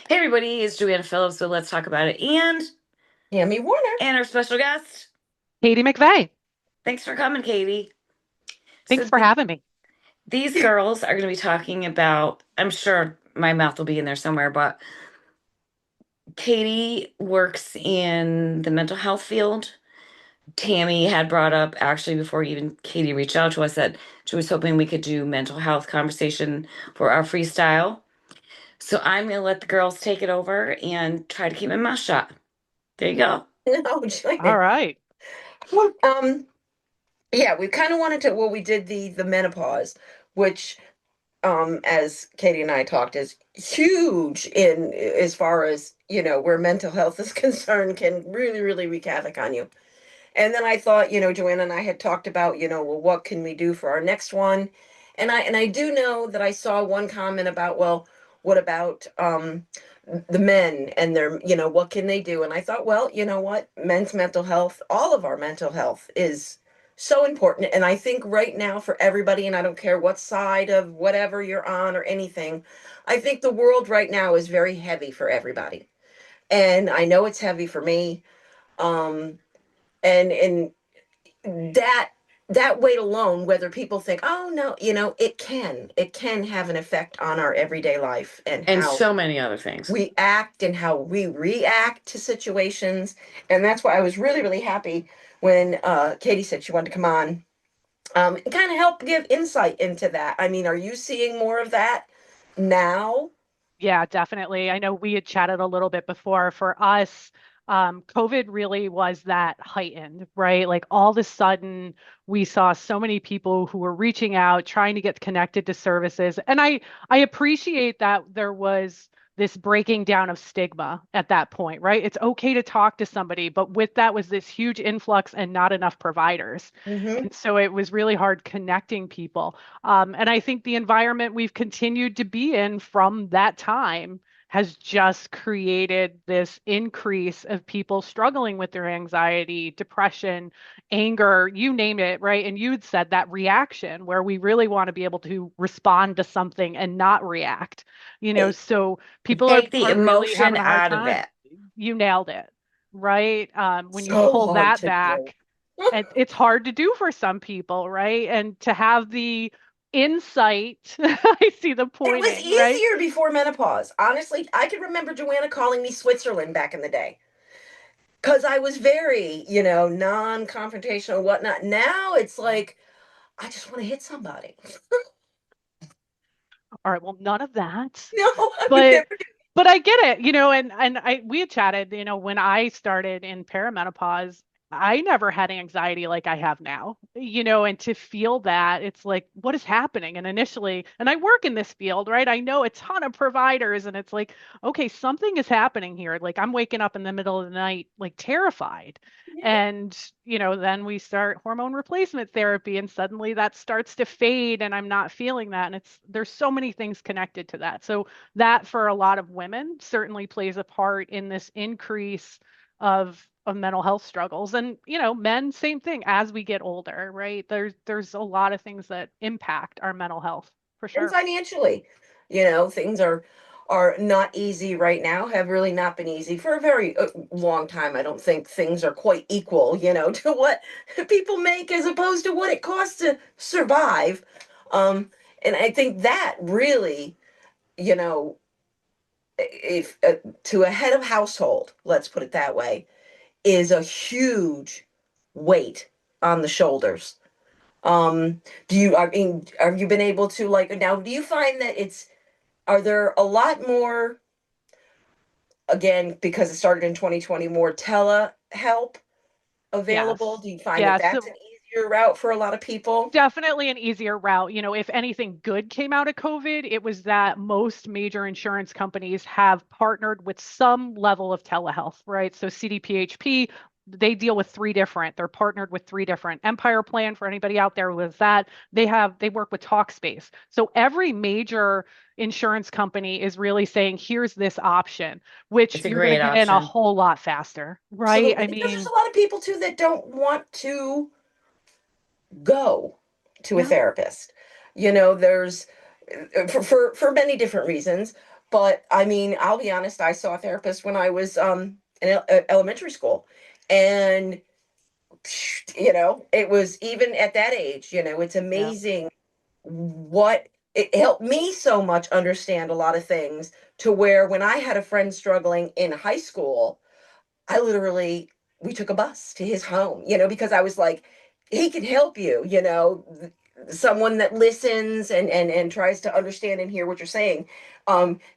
Hey everybody, it's Joanna Phillips, so let's talk about it. Tammy Warner. And our special guest. Katie McVeigh. Thanks for coming, Katie. So Thanks for having me. these girls are going to be talking about, I'm sure my mouth will be in there somewhere, but Katie works in the mental health field. Tammy had brought up, actually, before even Katie reached out to us, that she was hoping we could do mental health conversation for our freestyle. So I'm going to let the girls take it over and try to keep my mouth shut. There you go. No, All Joanna. right. Well, yeah, we kind of wanted to. Well, we did the menopause, which, as Katie and I talked, is huge in as far as where mental health is concerned, can really, really wreak havoc on you. And then I thought, Joanna and I had talked about, well, what can we do for our next one? And I do know that I saw one comment about, well, what about the men and their, what can they do? And I thought, well, you know what? Men's mental health, all of our mental health is so important. And I think right now for everybody, and I don't care what side of whatever you're on or anything, I think the world right now is very heavy for everybody. And I know it's heavy for me. Um, and that that weight alone, whether people think, oh no, it can have an effect on our everyday life and And how so many other things. we act and how we react to situations. And that's why I was really, really happy when Katie said she wanted to come on, and kind of help give insight into that. I mean, are you seeing more of that now? Yeah, definitely. I know we had chatted a little bit before. For us, COVID really was that heightened, right? Like all of a sudden, we saw so many people who were reaching out, trying to get connected to services. And I appreciate that there was this breaking down of stigma at that point, right? It's okay to talk to somebody, but with that was this huge influx and not enough providers. Mm-hmm. And so it was really hard connecting people. And I think the environment we've continued to be in from that time has just created this increase of people struggling with their anxiety, depression, anger, you name it, right? And you had said that reaction where we really want to be able to respond to something and not react, Right. so people Take the are really emotion having a hard out of time. it. You nailed it, right? When you So pull hard that to do. back, it's hard to do for some people, right? And to have the insight, I see the It was pointing, right? easier before menopause. Honestly, I can remember Joanna calling me Switzerland back in the day because I was very, non-confrontational, whatnot. Now it's like I just want to hit somebody. All right, well, none of that. No, I would But never do. but I get it, and I we had chatted, when I started in perimenopause, I never had anxiety like I have now, and to feel that, it's like, what is happening? And initially, and I work in this field, right? I know a ton of providers, and it's like, okay, something is happening here. Like I'm waking up in the middle of the night, like terrified. And, then we start hormone replacement therapy, and suddenly that starts to fade, and I'm not feeling that. And there's so many things connected to that. So that for a lot of women certainly plays a part in this increase of mental health struggles. And men, same thing as we get older, right? There's a lot of things that impact our mental health for And sure. financially, things are not easy right now. Have really not been easy for a very long time. I don't think things are quite equal, to what people make as opposed to what it costs to survive. Um, and I think that really, you know, if to a head of household, let's put it that way, is a huge weight on the shoulders. I mean, have you been able to, like, now, do you find that are there a lot more, again, because it started in 2020, more telehelp available? Yes. Do you find that Yeah. that's an So easier route for a lot of people? definitely an easier route. If anything good came out of COVID, it was that most major insurance companies have partnered with some level of telehealth, right? So CDPHP, they deal with they're partnered with three different. Empire Plan, for anybody out there with that, they work with Talkspace. So every major insurance company is really saying, here's this option, which It's a you're going to great get in a option. whole lot faster, right? Absolutely. I Because there's mean, a lot of people too that don't want to go to a yeah. therapist. There's for many different reasons. But I mean, I'll be honest, I saw a therapist when I was in elementary school. And it was even at that age, it's Yeah. amazing what it helped me so much understand a lot of things, to where when I had a friend struggling in high school, I literally, we took a bus to his home, because I was like, he can help you, someone that listens and tries to understand and hear what you're saying,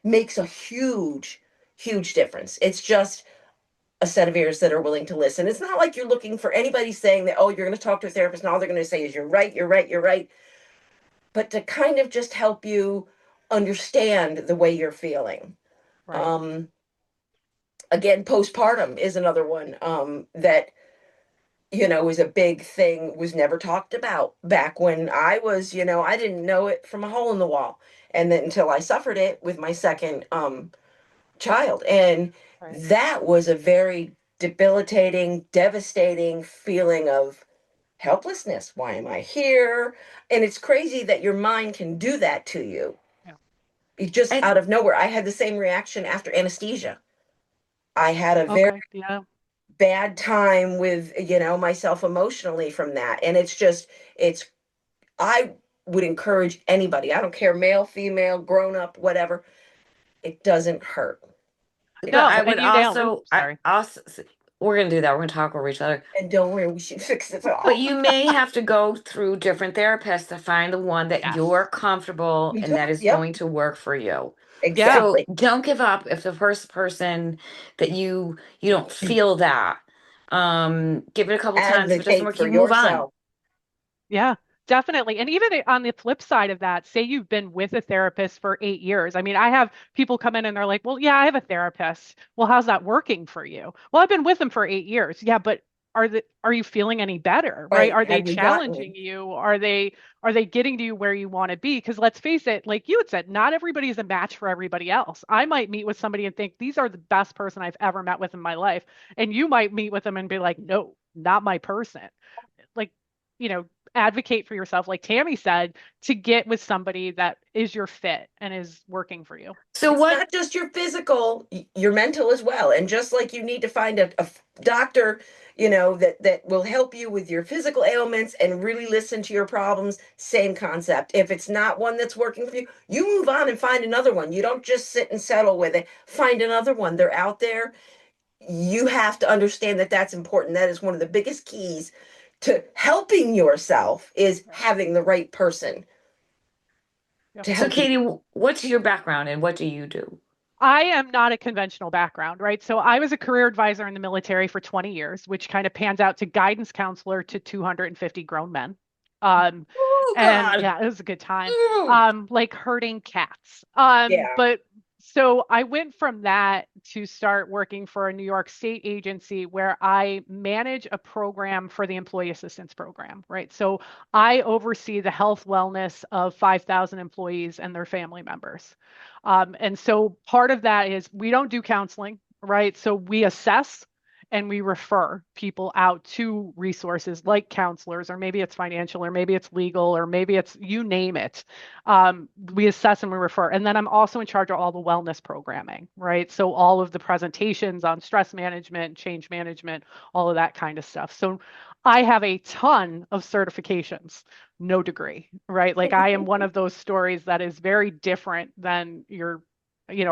makes a huge difference. It's just a set of ears that are willing to listen. It's not like you're looking for anybody saying that, oh, you're going to talk to a therapist and all they're going to say is, you're right, you're right, you're right. But to kind of just help you understand the way you're feeling. Right. Um, Again, postpartum is another one, that, is a big thing, was never talked about back when I was, I didn't know it from a hole in the wall. And then until I suffered it with my second child. And Right. that was a very debilitating, devastating feeling of helplessness. Why am I here? And it's crazy that your mind can do that to you. Yeah. It just I out of nowhere. I had the same reaction after anesthesia. I had a very Okay. Yeah. bad time with, myself emotionally from that. And it's, I would encourage anybody, I don't care, male, female, grown up, whatever, it doesn't hurt. but No, I and would you nailed. Oops, also I sorry. also we're gonna do that. We're gonna talk over each other. And don't worry, we should fix it But all. you may have to go through different therapists to find the one that Yes. you're comfortable We and do. that is Yep, going to work for you. Yeah. So exactly. don't give up if the first person that you don't feel that. Give it a couple times. If it doesn't Advocate work, for you move on. yourself. Yeah, definitely. And even on the flip side of that, say you've been with a therapist for 8 years. I mean, I have people come in and they're like, well, yeah, I have a therapist. Well, how's that working for you? Well, I've been with them for 8 years. Yeah, but are you feeling any better, right? Right. Are they Have you challenging gotten you? Are they getting to you where you want to be? Because let's face it, like you had said, not everybody is a match for everybody else. I might meet with somebody and think these are the best person I've ever met with in my life. And you might meet with them and be like, no, not my person. Like, you know, advocate for yourself, like Tammy said, to get with somebody that is your fit and is working for you. So it's what not just your physical, your mental as well. And just like you need to find a doctor, that will help you with your physical ailments and really listen to your problems, same concept. If it's not one that's working for you, you move on and find another one. You don't just sit and settle with it. Find another one. They're out there. You have to understand that that's important. That is one of the biggest keys to helping yourself, is Right. having the right person Yep. to so help you. Katie, what's your background and what do you do? I am not a conventional background, right? So I was a career advisor in the military for 20 years, which kind of pans out to guidance counselor to 250 grown men. Um, Oh and God. yeah, it was a good time. Ooh. Like herding cats. Yeah. But so I went from that to start working for a New York State agency where I manage a program for the Employee Assistance Program, right? So I oversee the health wellness of 5,000 employees and their family members. And so part of that is we don't do counseling, right? So we assess and we refer people out to resources like counselors, or maybe it's financial, or maybe it's legal, or maybe it's you name it. We assess and we refer. And then I'm also in charge of all the wellness programming, right? So all of the presentations on stress management, change management, all of that kind of stuff. So I have a ton of certifications, no degree, right? Like I am one of those stories that is very different than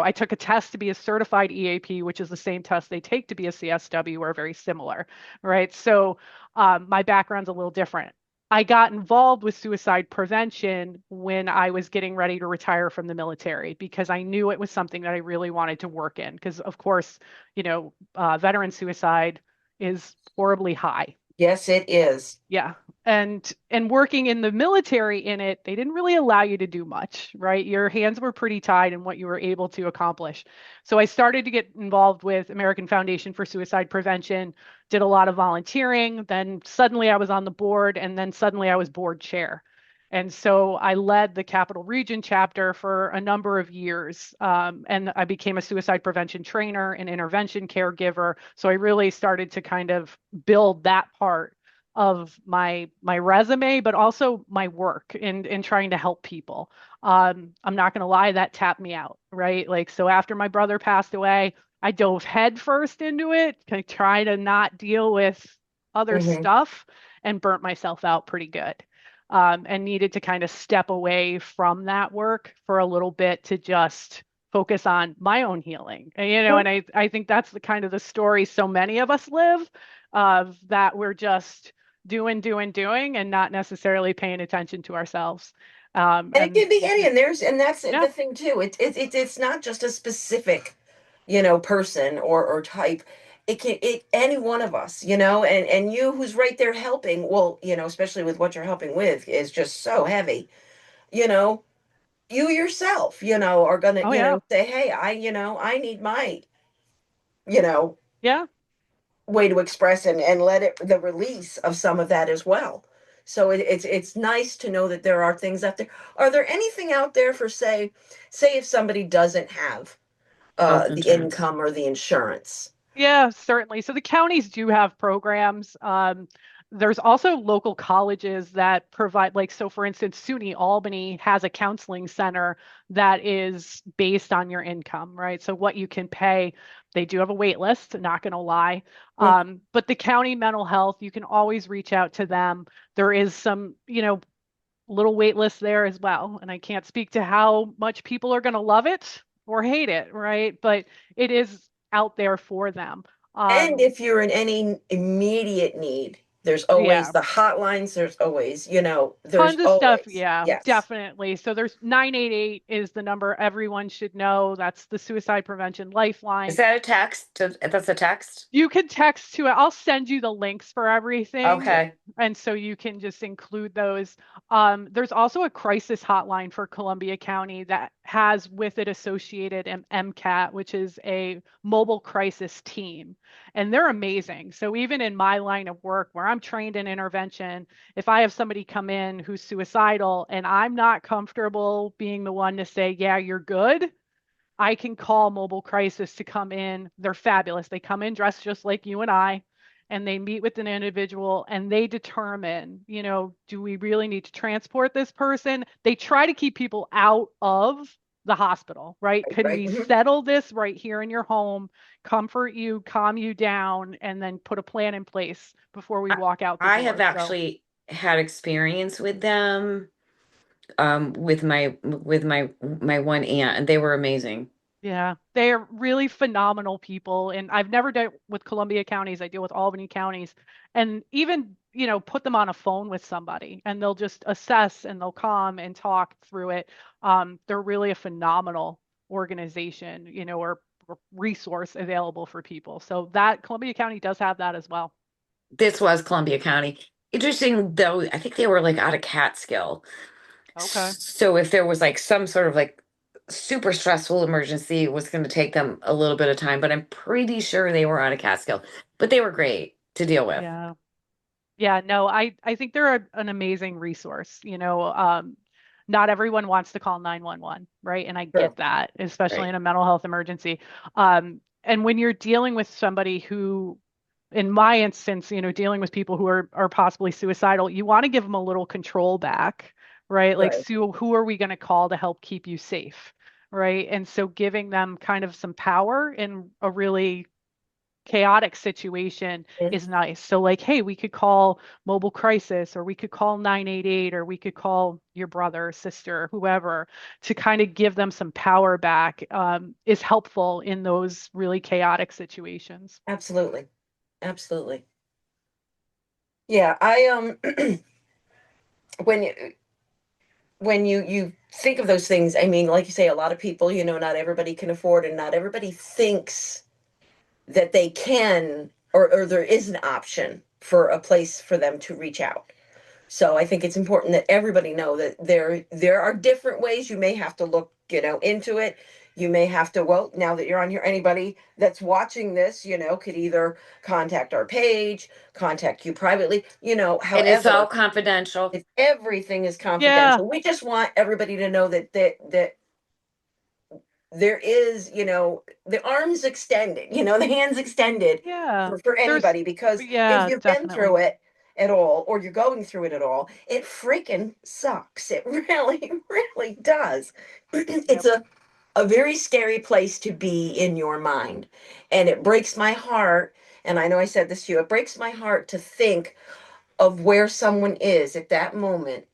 I took a test to be a certified EAP, which is the same test they take to be a CSW. We're very similar, right? So my background's a little different. I got involved with suicide prevention when I was getting ready to retire from the military because I knew it was something that I really wanted to work in. Because, of course, veteran suicide is horribly high. Yes, it is. Yeah. And working in the military in it, they didn't really allow you to do much, right? Your hands were pretty tied in what you were able to accomplish. So I started to get involved with American Foundation for Suicide Prevention, did a lot of volunteering, then suddenly I was on the board, and then suddenly I was board chair. And so I led the Capital Region chapter for a number of years. And I became a suicide prevention trainer and intervention caregiver. So I really started to kind of build that part my resume, but also my work in trying to help people. I'm not going to lie, that tapped me out, right? Like, so after my brother passed away, I dove headfirst into it, try to not deal with other Hmm. stuff, and burnt myself out pretty good. And needed to kind of step away from that work for a little bit to just focus on my own healing. And I think that's the kind of the story so many of us live, of that we're just doing, and not necessarily paying attention to ourselves. And it And can be any, and that's yeah, the thing too. It's not just a specific, person or type. It any one of us, and you who's right there helping. Well, especially with what you're helping with is just so heavy. You know, you yourself, are gonna, oh yeah, say, hey, I need my, you know, yeah. way to express and let it the release of some of that as well. So it's nice to know that there are things out there. Are there anything out there for say if somebody doesn't have Health the insurance. income or the insurance? Yeah, certainly. So the counties do have programs. There's also local colleges that provide, like, so for instance, SUNY Albany has a counseling center that is based on your income, right? So what you can pay, they do have a wait list, not going to lie. Mm. But the county mental health, you can always reach out to them. There is some, little wait list there as well. And I can't speak to how much people are going to love it or hate it, right? But it is out there for them. And Um, if you're in any immediate need, there's always yeah, the hotlines. There's always, there's tons of stuff. always, Yeah, yes. definitely. So there's 988 is the number everyone should know. That's the suicide prevention Is lifeline. that a text? That's a text? You can text to it. I'll send you the links for everything. Yeah. Okay. And so you can just include those. There's also a crisis hotline for Columbia County that has with it associated an MCAT, which is a mobile crisis team. And they're amazing. So even in my line of work where I'm trained in intervention, if I have somebody come in who's suicidal and I'm not comfortable being the one to say, yeah, you're good, I can call mobile crisis to come in. They're fabulous. They come in dressed just like you and I, and they meet with an individual and they determine, do we really need to transport this person? They try to keep people out of the hospital, right? Right, Can right. we Mhm. settle this right here in your home, comfort you, calm you down, and then put a plan in place before we I, walk out the I have door? So, actually had experience with them, with my one aunt, and they were amazing. yeah, they are really phenomenal people. And I've never dealt with Columbia counties. I deal with Albany counties. And even, put them on a phone with somebody and they'll just assess and they'll come and talk through it. They're really a phenomenal organization, or resource available for people. So that Columbia County does have that as well. This was Columbia County. Interesting though, I think they were like out of Catskill. Okay. So if there was like some sort of like super stressful emergency, it was going to take them a little bit of time, but I'm pretty sure they were out of Catskill. But they were great to deal with. Yeah. Yeah, no, I think they're an amazing resource. Not everyone wants to call 911, right? And I True. get that, especially Right. in a mental health emergency. And when you're dealing with somebody who, in my instance, dealing with people who are possibly suicidal, you want to give them a little control back, right? Like, Right. Sue, who are we going to call to help keep you safe, right? And so giving them kind of some power in a really chaotic situation is nice. So like, hey, we could call mobile crisis, or we could call 988, or we could call your brother or sister, whoever, to kind of give them some power back, is helpful in those really chaotic situations. Absolutely. Absolutely. Yeah, I when you when you think of those things, I mean, like you say, a lot of people, not everybody can afford, and not everybody thinks that they can, or there is an option for a place for them to reach out. So I think it's important that everybody know that there are different ways. You may have to look, into it. You may have to, well, now that you're on here, anybody that's watching this, could either contact our page, contact you privately, And it's all however, confidential. if everything is Yeah, confidential. We just want everybody to know that there is, the arms extended, the hands extended yeah. for There's, anybody, because if yeah, you've been through definitely. it, at all, or you're going through it at all, it freaking sucks. It really, really does. It's Yep. a very scary place to be in your mind. And it breaks my heart. And I know I said this to you, it breaks my heart to think of where someone is at that moment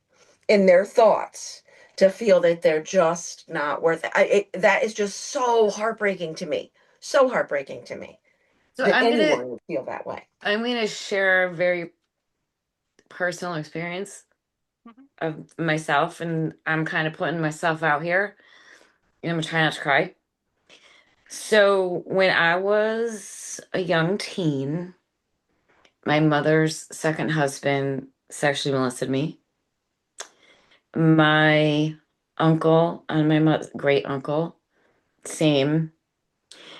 in their thoughts, to feel that they're just not worth it. That is just so heartbreaking to me. So heartbreaking to me So that anyone would feel that way. I'm gonna share a very personal experience Mhm. of myself, and I'm kind of putting myself out here. And I'm trying not to cry. So when I was a young teen, my mother's second husband sexually molested me. My uncle and my great uncle, same.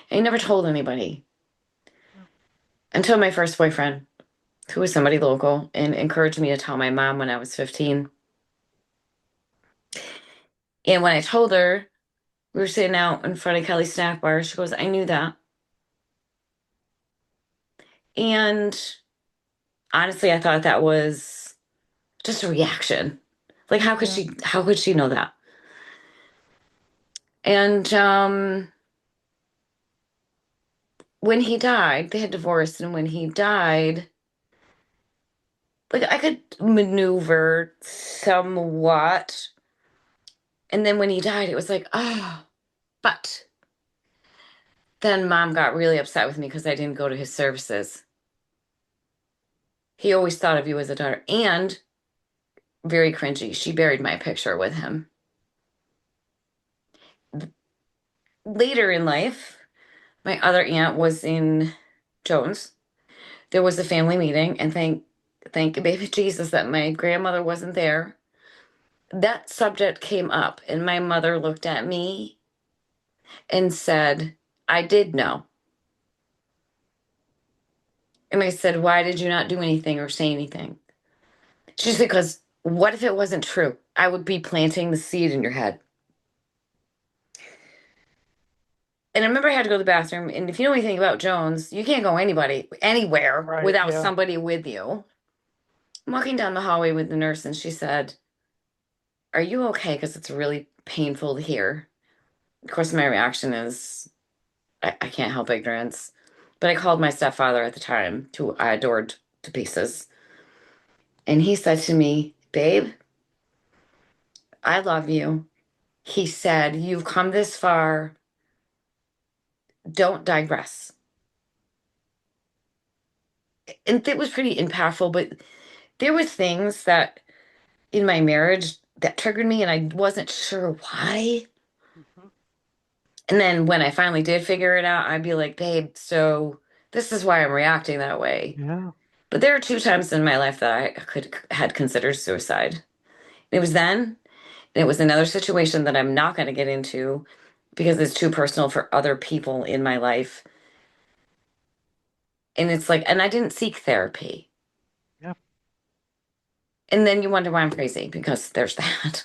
I never told anybody Yeah. until my first boyfriend, who was somebody local, and encouraged me to tell my mom when I was 15. And when I told her, we were sitting out in front of Kelly's snack bar. She goes, I knew that. And honestly, I thought that was just a reaction. Like, Yeah. how could she know that? And when he died, they had divorced, and when he died, like I could maneuver somewhat. And then when he died, it was like, oh, but then mom got really upset with me because I didn't go to his services. He always thought of you as a daughter. And very cringy, she buried my picture with him. Later in life, my other aunt was in Jones. There was a family meeting, and thank baby Jesus that my grandmother wasn't there. That subject came up, and my mother looked at me and said, I did know. And I said, why did you not do anything or say anything? She said, because what if it wasn't true? I would be planting the seed in your head. And I remember I had to go to the bathroom. And if you know anything about Jones, you can't go anywhere Right. without Yeah. somebody with you. I'm walking down the hallway with the nurse, and she said, are you okay? Because it's really painful to hear. Of course, my reaction is, I can't help ignorance. But I called my stepfather at the time, who I adored to pieces. And he said to me, babe, I love you. He said, you've come this far. Don't digress. And it was pretty impactful, but there was things that in my marriage that triggered me, and I wasn't sure why. Mhm. And then when I finally did figure it out, I'd be like, babe, so this is why I'm reacting that way. Yeah. But there are two times in my life that I could had considered suicide. It was then, and it was another situation that I'm not going to get into because it's too personal for other people in my life. And it's like, and I didn't seek therapy. Yeah. And then you wonder why I'm crazy because there's that.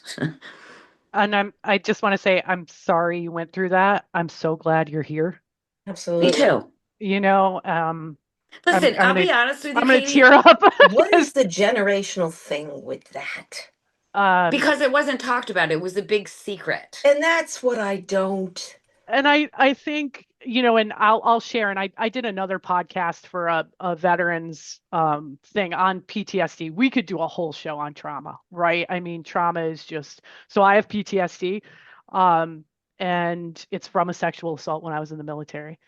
And I just want to say I'm sorry you went through that. I'm so glad you're here. Me Absolutely. too. You know, I'm Listen, I'm I'll gonna be honest with you, I'm gonna tear Katie, up What because is the generational thing with that? um because it wasn't talked about. It was a big secret. And that's what I don't. and I think, you know, and I'll share, and I did another podcast for a veterans thing on PTSD. We could do a whole show on trauma, right? I mean, trauma is just, so I have PTSD, um and it's from a sexual assault when I was in the military.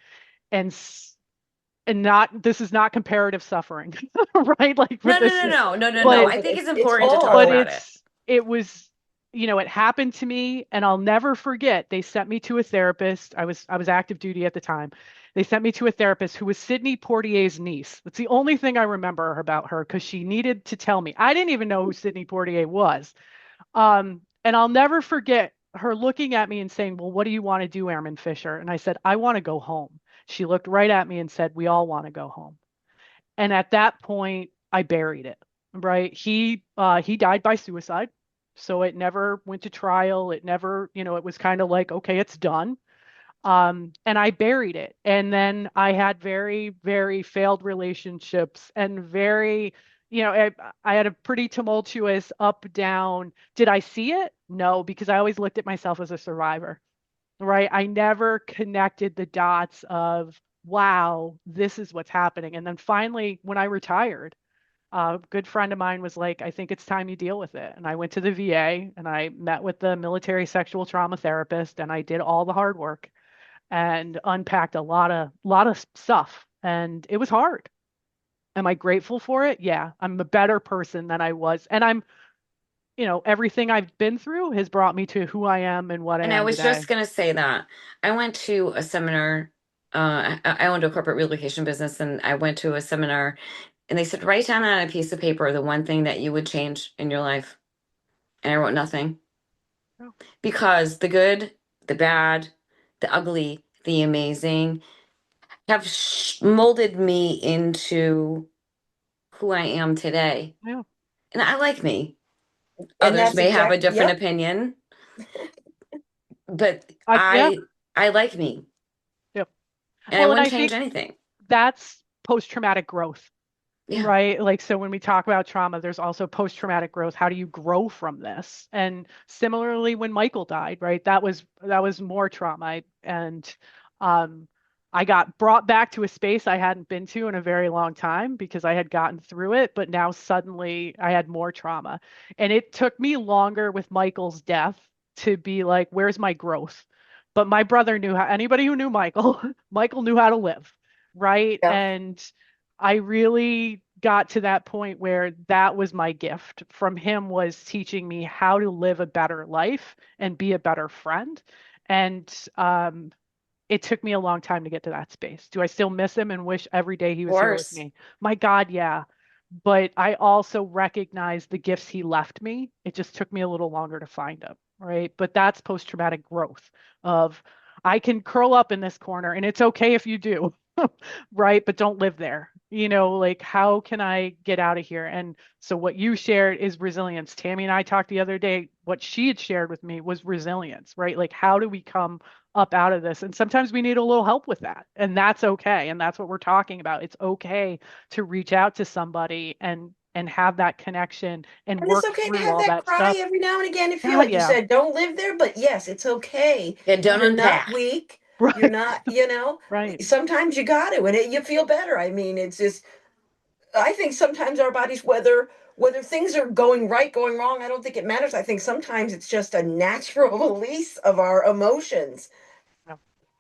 And and not, this is not comparative suffering, right? Like No, with no, this, no, no, no, no, no. but No, I but think it's it's important to talk but all. about it. it was, you know, it happened to me, and I'll never forget. They sent me to a therapist. I was active duty at the time. They sent me to a therapist who was Sidney Poitier's niece. That's the only thing I remember about her, because she needed to tell me. I didn't even know who Sidney Poitier was. And I'll never forget her looking at me and saying, well, what do you want to do, Airman Fisher? And I said, I want to go home. She looked right at me and said, we all want to go home. And at that point, I buried it. Right? He died by suicide. So it never went to trial. It never, you know, it was kind of like, okay, it's done. And I buried it. And then I had very, very failed relationships and very, I had a pretty tumultuous up, down. Did I see it? No, because I always looked at myself as a survivor, right? I never connected the dots of, wow, this is what's happening. And then finally, when I retired, a good friend of mine was like, I think it's time you deal with it. And I went to the VA and I met with the military sexual trauma therapist and I did all the hard work and unpacked a lot of stuff. And it was hard. Am I grateful for it? Yeah, I'm a better person than I was. And everything I've been through has brought me to who I am and what I And I am was today. just going to say that I went to a seminar. I owned a corporate relocation business, and I went to a seminar, and they said, write down on a piece of paper the one thing that you would change in your life. And I wrote nothing Oh, because the good, the bad, the ugly, the amazing have molded me into who I am today. yeah. And I like me. And Others that's may have a different yep. opinion, but Yeah, I like me, yep. and I Well, and wouldn't I change think anything. that's post-traumatic growth, Yeah. right? Like, so when we talk about trauma, there's also post-traumatic growth. How do you grow from this? And similarly, when Michael died, right? That was more trauma. And um, I got brought back to a space I hadn't been to in a very long time because I had gotten through it, but now suddenly I had more trauma. And it took me longer with Michael's death to be like, where's my growth? But my brother knew how, anybody who knew Michael, Michael knew how to live, right? Yep. And I really got to that point where that was my gift from him, was teaching me how to live a better life and be a better friend. And it took me a long time to get to that space. Do I still miss him and wish every day he Of was here with course. me? My God, yeah. But I also recognize the gifts he left me. It just took me a little longer to find them, right? But that's post-traumatic growth of, I can curl up in this corner and it's okay if you do, right? But don't live there. Like, how can I get out of here? And so what you shared is resilience. Tammy and I talked the other day. What she had shared with me was resilience, right? Like, how do we come up out of this? And sometimes we need a little help with that. And that's okay. And that's what we're talking about. It's okay to reach out to somebody and have that connection and And it's work okay to through have all that that cry stuff. every now and again if you, God, like you yeah. said, don't live there. But yes, it's okay. Yeah, don't You're not unpack. weak. You're Right. not, Right. sometimes you got to, and you feel better. I mean, it's just, I think sometimes our bodies, whether things are going right, going wrong, I don't think it matters. I think sometimes it's just a natural release of our emotions Yeah.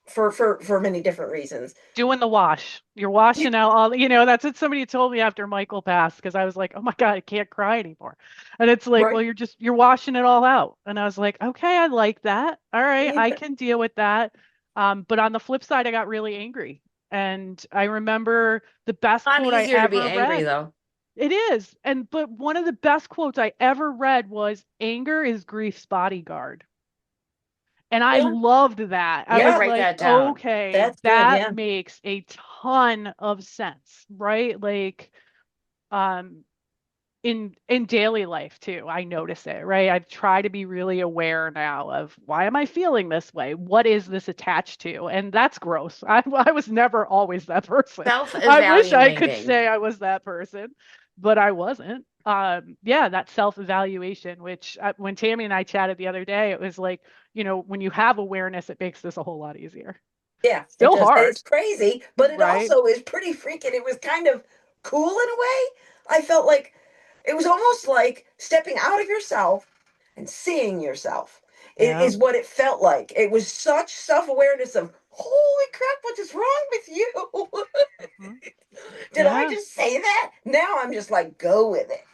for many different reasons. Doing the wash. You're washing out all, that's what somebody told me after Michael passed, because I was like, oh my God, I can't cry anymore. And it's like, well, Right. you're washing it all out. And I was like, okay, I like that. All right, I Yeah. can deal with that. But on the flip side, I got really angry. And I remember the best A lot quote I easier to be ever angry, read. though. It is. But one of the best quotes I ever read was, anger is grief's bodyguard. And I Yeah. loved that. I I'm gonna was Yeah. write like, that down. okay, That's good. that Yeah. makes a ton of sense, right? Like, um, in daily life too, I notice it, right? I try to be really aware now of, why am I feeling this way? What is this attached to? And that's gross. I was never always that person. I wish I could Self-evaluating. say I was that person, but I wasn't. Yeah, that self-evaluation, which when Tammy and I chatted the other day, it was like, when you have awareness, it makes this a whole lot easier. Yeah, it Still does. And hard, it's crazy, but it right? also is pretty freaking. It was kind of cool in a way. I felt like it was almost like stepping out of yourself and seeing yourself Yeah. is what it felt like. It was such self-awareness of, holy crap, what is wrong with you? Mhm. Did I Yeah. just say that? Now I'm just like, go with it.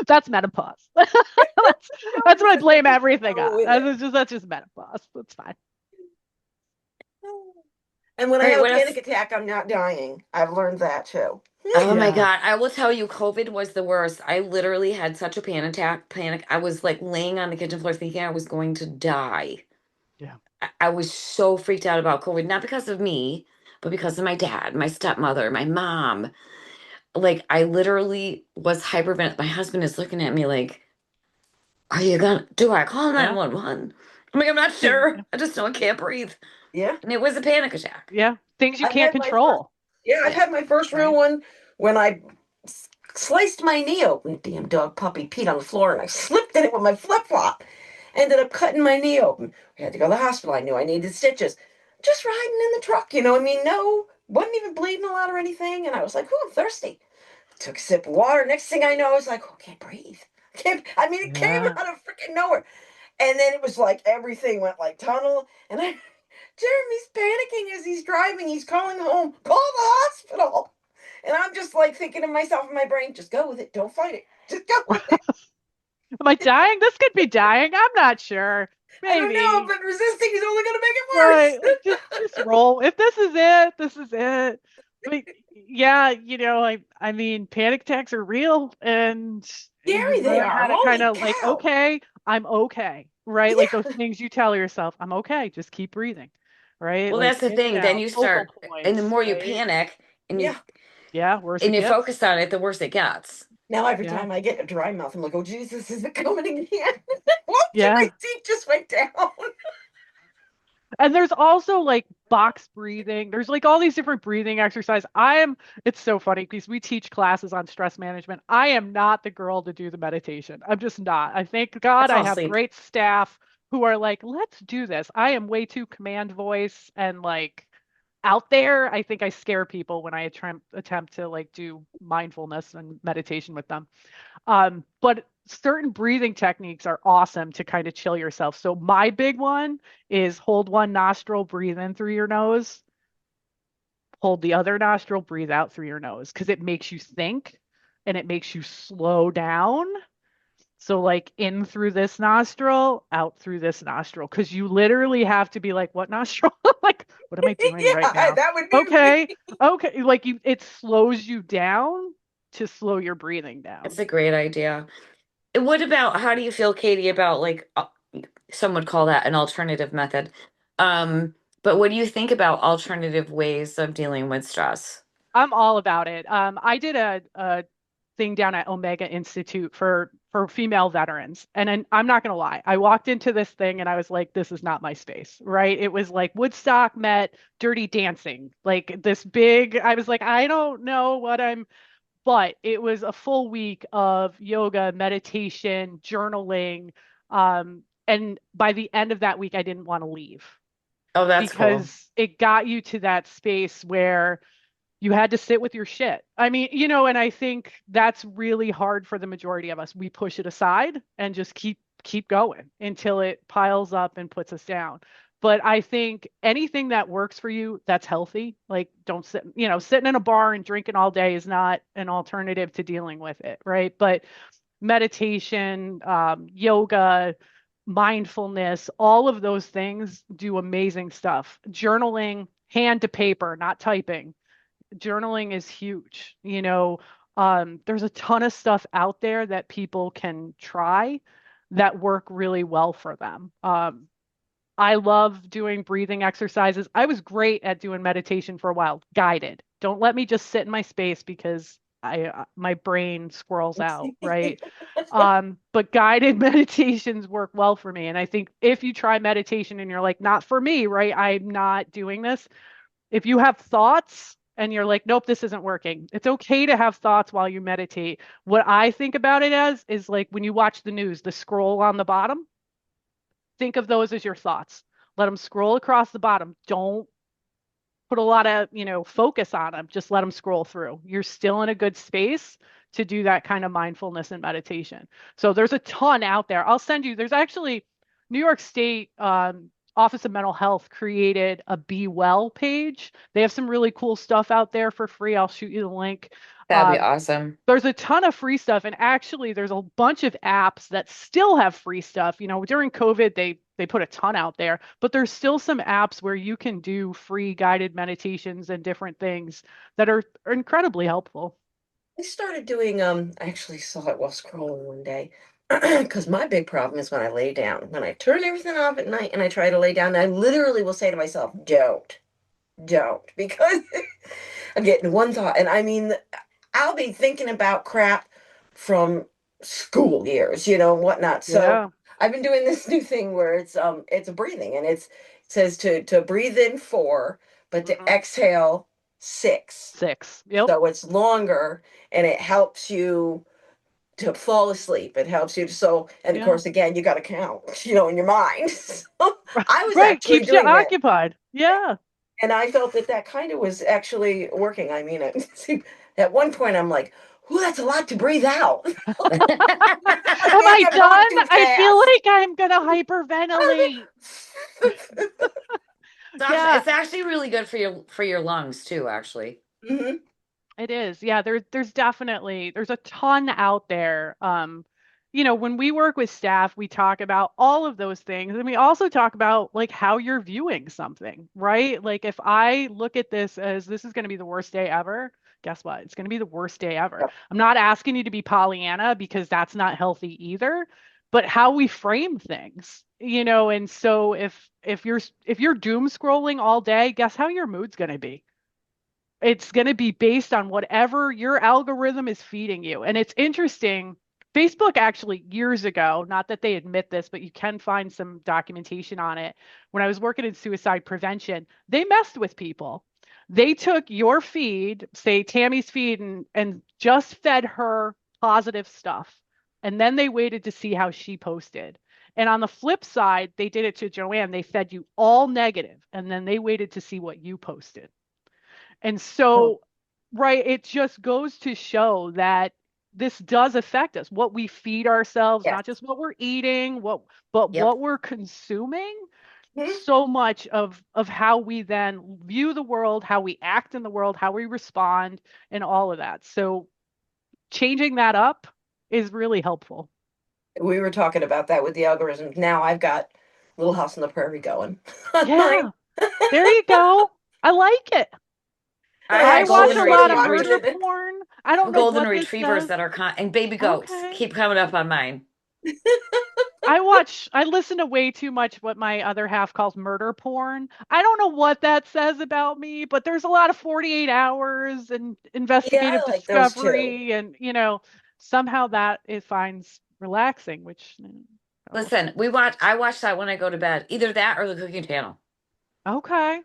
That's menopause. that's No, that's I'm what I just like, blame just everything go on. with it. That's just menopause. That's fine. And when I All right, have a what else? panic attack, I'm not dying. I've learned that too. Oh my Yeah. God. I will tell you, COVID was the worst. I literally had such a panic. I was like laying on the kitchen floor thinking I was going to die. Yeah. I was so freaked out about COVID, not because of me, but because of my dad, my stepmother, my mom. Like, I literally was hypervent. My husband is looking at me like, are you gonna, do I call Yeah. 911? I'm like, I'm not Yeah. sure. I just know I can't breathe. Yeah. And it was a panic attack. Yeah. Things you I've can't had my first, control. yeah, I've Yeah. had my first real Right. one when I sliced my knee open. Damn dog puppy peed on the floor, and I slipped in it with my flip flop. Ended up cutting my knee open. We had to go to the hospital. I knew I needed stitches. Just riding in the truck, I mean, no, wasn't even bleeding a lot or anything. And I was like, oh, I'm thirsty. Took a sip of water. Next thing I know, I was like, oh, can't breathe. I mean, it came Yeah. out of freaking nowhere. And then it was like everything went like tunnel. And Jeremy's panicking as he's driving. He's calling home, call the hospital. And I'm just like thinking to myself in my brain, just go with it. Don't fight it. Just go with it. Am I dying? This could be dying. I'm not sure. I don't know, Maybe. but resisting is only going to make Right. it Like just roll. If this is it, this is it. But yeah, I mean, panic attacks are real and you Scary they learn are. how to kind Holy of like, cow. okay, I'm okay. Right? Like those Yeah. things you tell yourself, I'm okay, just keep breathing. Right? Well, Like that's the think thing. Then down, you focal start, and the points, more you right? panic Yeah. Yeah, worse it and you gets. focus on it, the worse it gets. Now every Yeah. time I get a dry mouth, I'm like, oh Jesus, is it coming again? Whoop, my Yeah. teeth just went down. And there's also like box breathing. There's like all these different breathing exercises. It's so funny because we teach classes on stress management. I am not the girl to do the meditation. I'm just not. I thank I God I fall have asleep. great staff who are like, let's do this. I am way too command voice and like out there. I think I scare people when I attempt to like do mindfulness and meditation with them. But certain breathing techniques are awesome to kind of chill yourself. So my big one is hold one nostril, breathe in through your nose, hold the other nostril, breathe out through your nose, because it makes you think and it makes you slow down. So like in through this nostril, out through this nostril, because you literally have to be like, what nostril? Like, what am I doing right Yeah, now? that would be Okay, me. okay. Like it slows you down to slow your breathing It's down. a great idea. And what about, how do you feel, Katie, about like, some would call that an alternative method. But what do you think about alternative ways of dealing with stress? I'm all about it. I did a thing down at Omega Institute for female veterans, and I'm not gonna lie, I walked into this thing and I was like, this is not my space, right? It was like Woodstock met Dirty Dancing, like this big. I was like, I don't know what I'm, but it was a full week of yoga, meditation, journaling, and by the end of that week, I didn't want to leave Oh, that's cool. because it got you to that space where you had to sit with your shit. I mean, and I think that's really hard for the majority of us. We push it aside and just keep going until it piles up and puts us down. But I think anything that works for you that's healthy, like don't sit, sitting in a bar and drinking all day is not an alternative to dealing with it, right? But meditation, yoga, mindfulness, all of those things do amazing stuff. Journaling, hand to paper, not typing. Journaling is huge. There's a ton of stuff out there that people can try that work really well for them. I love doing breathing exercises. I was great at doing meditation for a while, guided. Don't let me just sit in my space because my brain squirrels out, right? But guided meditations work well for me. And I think if you try meditation and you're like, not for me, right? I'm not doing this. If you have thoughts and you're like, nope, this isn't working, it's okay to have thoughts while you meditate. What I think about it as is like when you watch the news, the scroll on the bottom, think of those as your thoughts. Let them scroll across the bottom. Don't put a lot of, focus on them. Just let them scroll through. You're still in a good space to do that kind of mindfulness and meditation. So there's a ton out there. I'll send you, there's actually New York State Office of Mental Health created a Be Well page. They have some really cool stuff out there for free. I'll shoot you the link. That'd be awesome. There's a ton of free stuff, and actually there's a bunch of apps that still have free stuff. During COVID they put a ton out there, but there's still some apps where you can do free guided meditations and different things that are incredibly helpful. I started doing, I actually saw it while scrolling one day. Because my big problem is when I lay down. When I turn everything off at night and I try to lay down, I literally will say to myself, don't, because I'm getting one thought. And I mean, I'll be thinking about crap from school years, whatnot. So Yeah. I've been doing this new thing where it's breathing, and it says to breathe in four, but to Mhm. exhale 6. 6. Yep. So it's longer and it helps you to fall asleep. It helps you to, so, and of Yeah. course, again, you got to count, in your mind. So I was Right. actually Keeps you doing that. occupied. Yeah. And I felt that that kind of was actually working. I mean, at one point I'm like, "Ooh, that's a lot to breathe out." Am Maybe I I'm going done? too I feel fast. like I'm gonna hyperventilate. Yeah, It's actually really good for your lungs too, actually. Mhm. it is. Yeah, there's definitely there's a ton out there. When we work with staff, we talk about all of those things, and we also talk about like how you're viewing something, right? Like if I look at this as this is going to be the worst day ever, guess what? It's going to be the worst day ever. Yep. I'm not asking you to be Pollyanna because that's not healthy either, but how we frame things, and so if you're doom scrolling all day, guess how your mood's going to be? It's going to be based on whatever your algorithm is feeding you. And it's interesting. Facebook actually years ago, not that they admit this, but you can find some documentation on it. When I was working in suicide prevention, they messed with people. They took your feed, say Tammy's feed, and just fed her positive stuff. And then they waited to see how she posted. And on the flip side, they did it to Joanne. They fed you all negative, and then they waited to see what you posted. And Oh, so, right, it just goes to show that this does affect us, what we feed ourselves, yes. not just what we're eating, but Yep. what we're consuming. Mhm. So much of how we then view the world, how we act in the world, how we respond, and all of that. So changing that up is really helpful. We were talking about that with the algorithms. Now I've got Little House on the Prairie going on mine. Yeah, there you go. I like it. I I I have actually watch a lot started of watching murder it. porn. I don't know golden what this retrievers says. that are and baby goats Okay. keep coming up on mine. I listen to way too much what my other half calls murder porn. I don't know what that says about me, but there's a lot of 48 hours and Yeah, investigative I like those too. discovery, and somehow that it finds relaxing, which we'll Listen, see. I watch that when I go to bed. Either that or the cooking channel. Okay.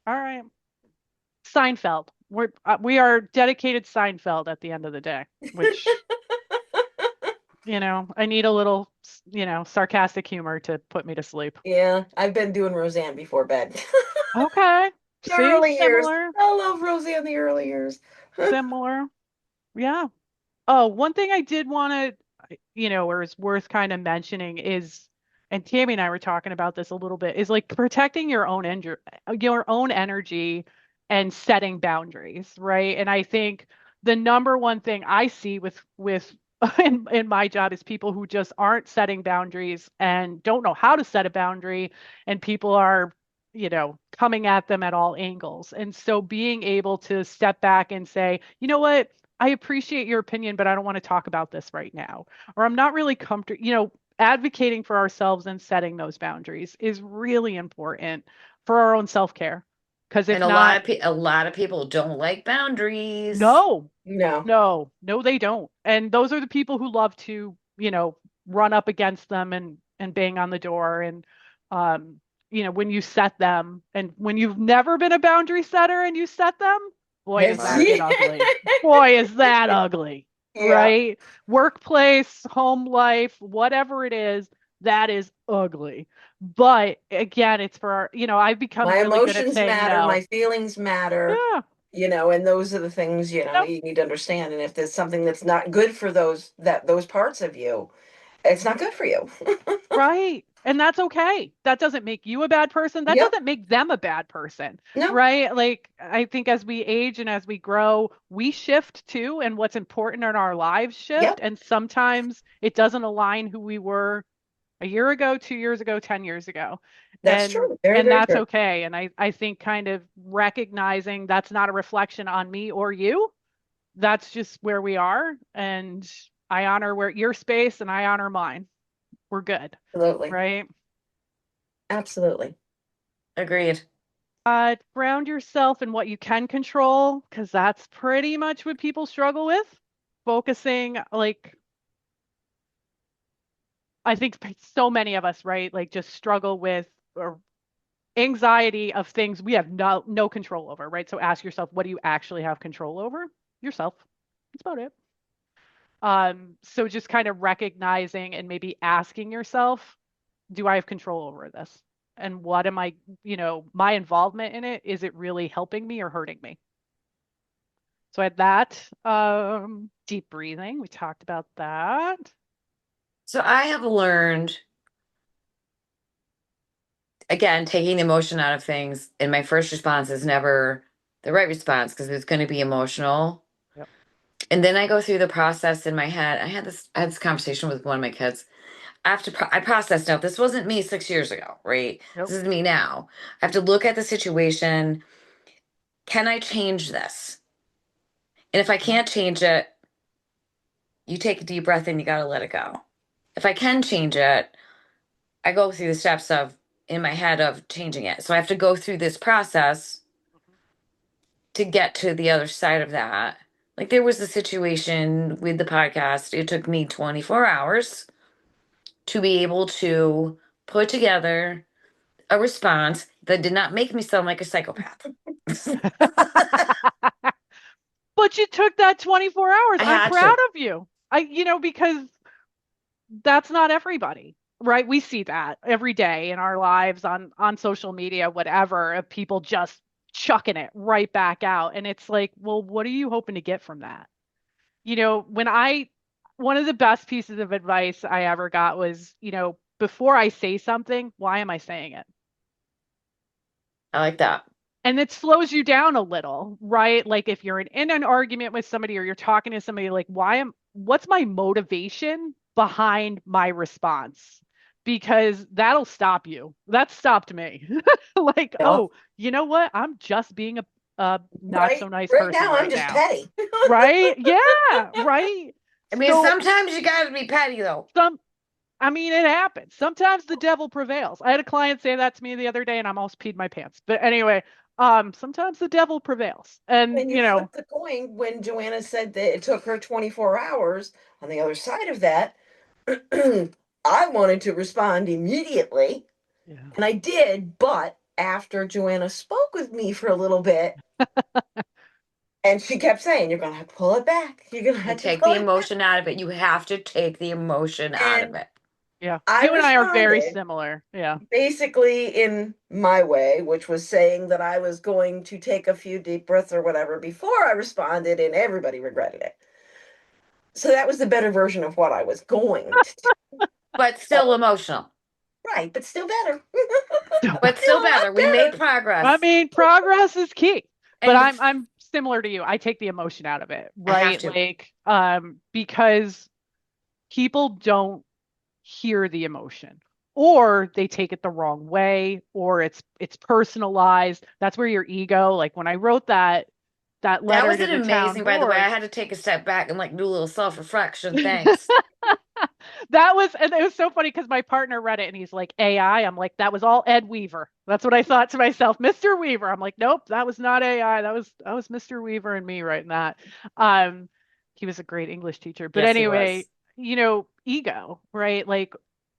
All right. Seinfeld. We are dedicated Seinfeld at the end of the day, which, I need a little, sarcastic humor to put me to sleep. Yeah, I've been doing Roseanne before bed. Okay. The See, early years. similar. I love Roseanne the early years. Similar. Yeah. Oh, one thing I did want to, or is worth kind of mentioning is, and Tammy and I were talking about this a little bit, is like protecting your own energy and setting boundaries, right? And I think the number one thing I see with in my job is people who just aren't setting boundaries and don't know how to set a boundary, and people are coming at them at all angles. And so being able to step back and say, you know what? I appreciate your opinion, but I don't want to talk about this right now. Or I'm not really comfortable, advocating for ourselves and setting those boundaries is really important for our own self-care. Because And if not, a lot of people don't like boundaries. no, No. no, no, they don't. And those are the people who love to, run up against them and bang on the door. And when you set them, and when you've never been a boundary setter and you set them, boy, does It's that get ugly. Boy, is that ugly, yeah. right? Workplace, home life, whatever it is, that is ugly. But again, it's for our, I've become My really good at emotions saying matter, my no. feelings matter, Yeah. and those are the things, Yep. you need to understand. And if there's something that's not good for those parts of you, it's not good for you. Right. And that's okay. That doesn't make you a bad person. That Yep. doesn't make them a bad person. No. Right. Like, I think as we age and as we grow, we shift too, and what's important in our lives shift. Yep. And sometimes it doesn't align who we were a year ago, 2 years ago, 10 years ago. That's And true. Very, and very that's true. okay. And I think kind of recognizing that's not a reflection on me or you. That's just where we are. And I honor where your space and I honor mine. We're good. Absolutely. Right. Absolutely. Agreed. Ground yourself in what you can control, because that's pretty much what people struggle with. Focusing, like, I think so many of us, right, like just struggle with or anxiety of things we have no control over, right? So ask yourself, what do you actually have control over? Yourself. That's about it. So just kind of recognizing and maybe asking yourself, do I have control over this? And what am I, my involvement in it, is it really helping me or hurting me? So I had that. Deep breathing. We talked about that. So I have learned, again, taking the emotion out of things, and my first response is never the right response because it's going to be emotional. Yep. And then I go through the process in my head. I had this conversation with one of my kids. I processed out this wasn't me 6 years ago, right? Yep. This is me now. I have to look at the situation. Can I change this? And if I can't change it, you take a deep breath and you got to let it go. If I can change it, I go through the steps of in my head of changing it. So I have to go through this process to get to the other side of that. Like there was a situation with the podcast, it took me 24 hours to be able to put together a response that did not make me sound like a psychopath. But you took that 24 hours. I I'm had proud to. of you. Because that's not everybody, right? We see that every day in our lives on social media, whatever, of people just chucking it right back out. And it's like, well, what are you hoping to get from that? One of the best pieces of advice I ever got was, before I say something, why am I saying it? I like that. And it slows you down a little, right? Like if you're in an argument with somebody or you're talking to somebody, like, what's my motivation behind my response? Because that'll stop you. That stopped me. Like, Yeah. oh, you know what? I'm just being a not so Right. nice Right person now, I'm right just now. petty. Right? Yeah, right. I mean, So sometimes you got to be petty though. it happens. Sometimes the devil prevails. I had a client say that to me the other day and I almost peed my pants. But anyway, sometimes the devil prevails. And, And you flip the coin when Joanna said that it took her 24 hours. On the other side of that, I wanted to respond immediately, yeah. and I did, but after Joanna spoke with me for a little bit, and she kept saying, "You're gonna have to pull it back. You're gonna You have to take pull the it back." emotion out of it. You have to take the emotion out of And it. Yeah. I You and I are very responded similar. Yeah. basically in my way, which was saying that I was going to take a few deep breaths or whatever before I responded, and everybody regretted it. So that was the better version of what I was going to do. But So, still emotional. right, but still better. But Still still a lot better. We made better. I progress. mean, progress is key. But And I'm similar to you. I take the emotion out of it, I have right? to. Like, because people don't hear the emotion or they take it the wrong way or it's personalized. That's where your ego, like when I wrote that That letter was to an the town amazing, by the way. I board. had to take a step back and like do a little self-reflection. Thanks. And it was so funny because my partner read it and he's like, AI. I'm like, that was all Ed Weaver. That's what I thought to myself, Mr. Weaver. I'm like, nope, that was not AI. That was Mr. Weaver and me writing that. Um, he was a great English teacher. But Yes, he anyway, was. ego, right? Like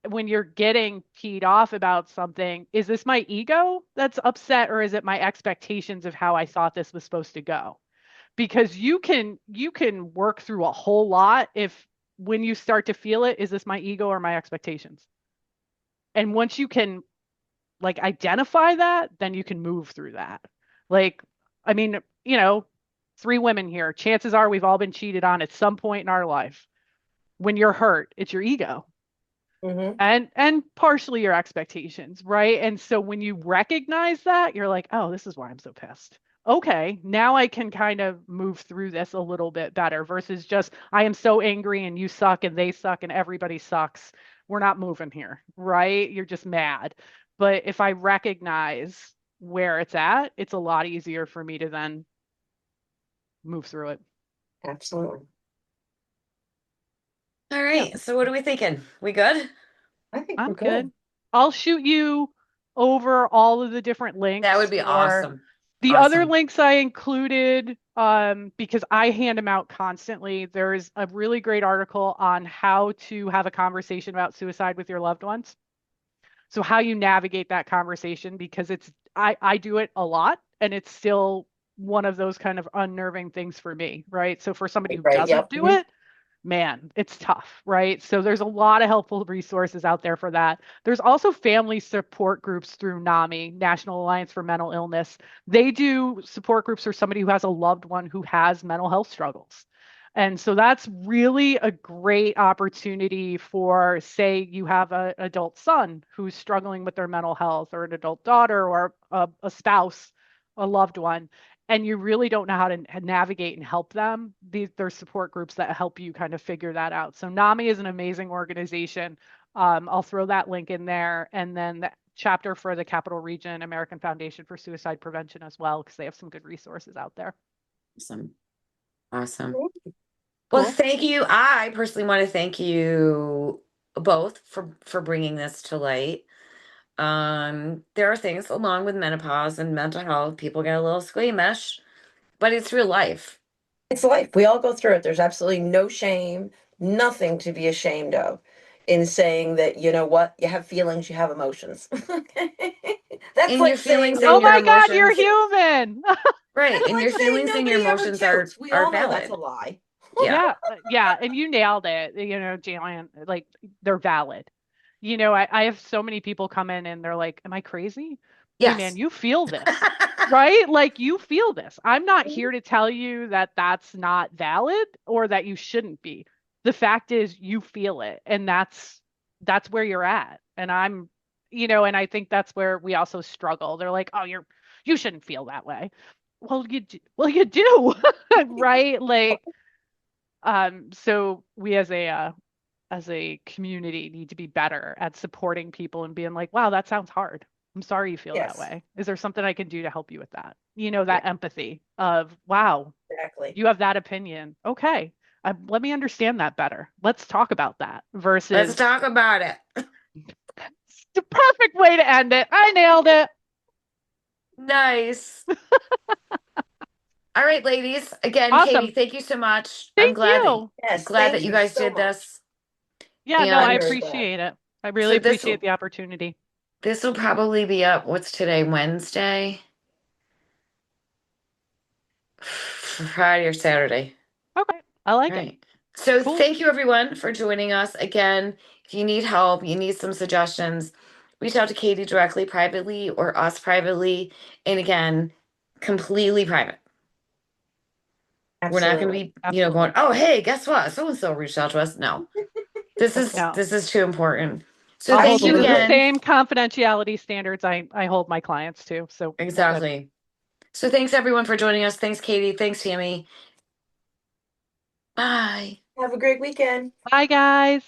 when you're getting peed off about something, is this my ego that's upset or is it my expectations of how I thought this was supposed to go? Because you can work through a whole lot if when you start to feel it, is this my ego or my expectations? And once you can like identify that, then you can move through that. Like, I mean, three women here. Chances are we've all been cheated on at some point in our life. When you're hurt, it's your ego Mm-hmm. and partially your expectations, right? And so when you recognize that, you're like, oh, this is why I'm so pissed. Okay, now I can kind of move through this a little bit better versus just I am so angry and you suck and they suck and everybody sucks. We're not moving here, right? You're just mad. But if I recognize where it's at, it's a lot easier for me to then move through it. Absolutely. All Yeah, right. So what are we thinking? We good? I think I'm we're good. good. I'll shoot you over all of the different That links would be for awesome. the other Awesome. links I included, because I hand them out constantly. There's a really great article on how to have a conversation about suicide with your loved ones. So how you navigate that conversation, because I do it a lot and it's still one of those kind of unnerving things for me, right? So for somebody who Right. doesn't Yep. do it, man, it's tough, right? So there's a lot of helpful resources out there for that. There's also family support groups through NAMI, National Alliance for Mental Illness. They do support groups for somebody who has a loved one who has mental health struggles. And so that's really a great opportunity for, say, you have an adult son who's struggling with their mental health, or an adult daughter, or a spouse, a loved one, and you really don't know how to navigate and help them. There's support groups that help you kind of figure that out. So NAMI is an amazing organization. I'll throw that link in there, and then the chapter for the Capital Region American Foundation for Suicide Prevention as well, because they have some good resources out there. Awesome. Awesome. Cool. Well, Cool. thank you. I personally want to thank you both for bringing this to light. There are things along with menopause and mental health. People get a little squeamish, but it's real life. It's life. We all go through it. There's absolutely no shame, nothing to be ashamed of in saying that, you know what, you have feelings, you have emotions. That's And your like saying feelings no and Oh your my one God, ever you're emotions, pukes. human. right? That's And like your saying feelings and your nobody ever emotions are pukes. We are all know that's a valid. lie. Yeah. Yeah, yeah, and you nailed it. Jalen, like they're valid. I have so many people come in and they're like, "Am I crazy?" Hey, man, Yes. you feel this, right? Like you feel this. I'm not here to tell you that that's not valid or that you shouldn't be. The fact is, you feel it, and that's where you're at. And and I think that's where we also struggle. They're like, "Oh, you shouldn't feel that way." Well, you do, right? Like. So we as a community need to be better at supporting people and being like, wow, that sounds hard. I'm sorry you feel that Yes, way. Is there something I can do to help you with that? yeah, That empathy of, wow, exactly. you have that opinion. Okay. Let me understand that better. Let's talk about that Let's versus talk about it. the perfect way to end it. I nailed it. Nice. All right, ladies. Again, Katie, Awesome. thank you so much. I'm Thank you. Yes, glad that thank you you guys so did much. this. Yeah, no, I I'm very And glad. appreciate it. I really so appreciate the opportunity. this will probably be up. What's today? Wednesday? Friday or Saturday. Okay. I like it. Right. So Cool. thank you everyone for joining us. Again, if you need help, you need some suggestions, reach out to Katie directly, privately, or us privately. And again, completely private. We're not going to Absolutely. be, going, Absolutely. oh, hey, guess what? So and so reached out to us. No, this is No. this is too important. So I thank hold you you to the Absolutely. again. same confidentiality standards I hold my clients to. So we're good. Exactly. So thanks everyone for joining us. Thanks, Katie. Thanks, Tammy. Bye. Have a great weekend. Bye, guys.